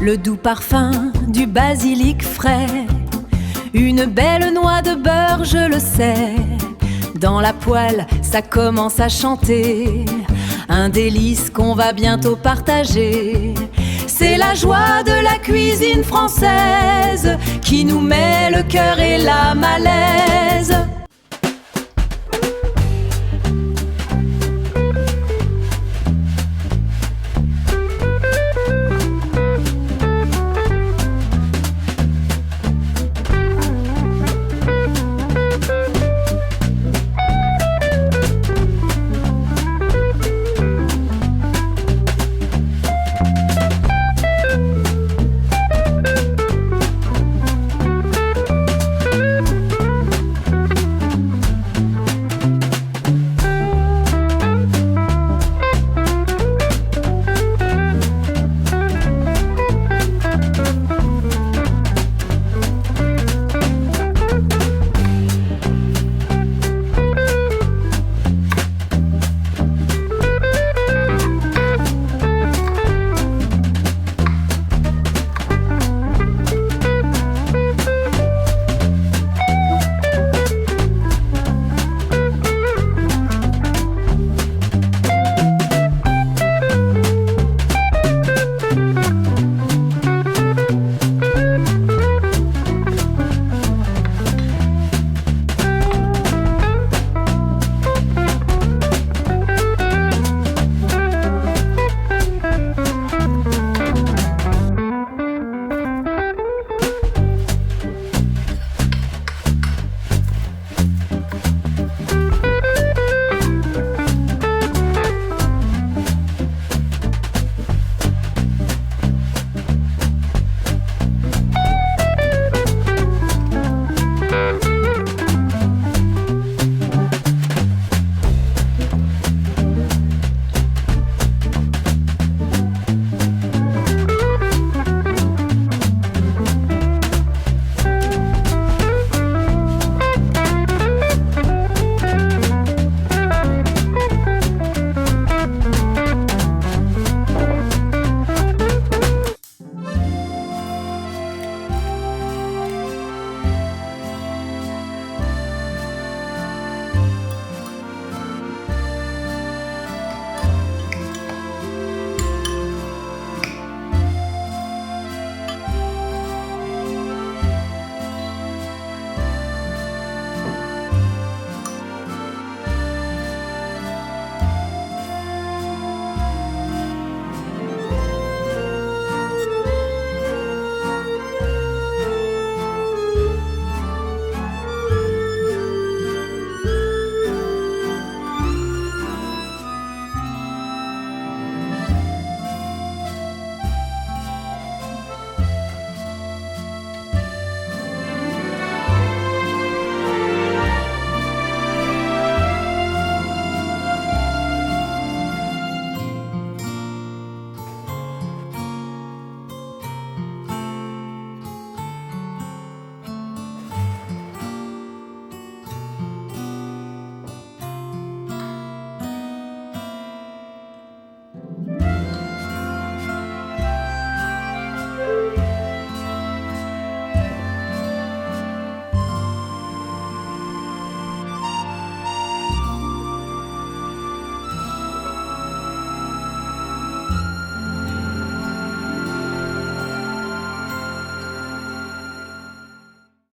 le doux parfum du basilic frais, une belle noix de beurre, je le sais. Dans la poêle, ça commence à chanter, un délice qu'on va bientôt partager. C'est la joie de la cuisine française qui nous met le cœur et l'âme à l'aise.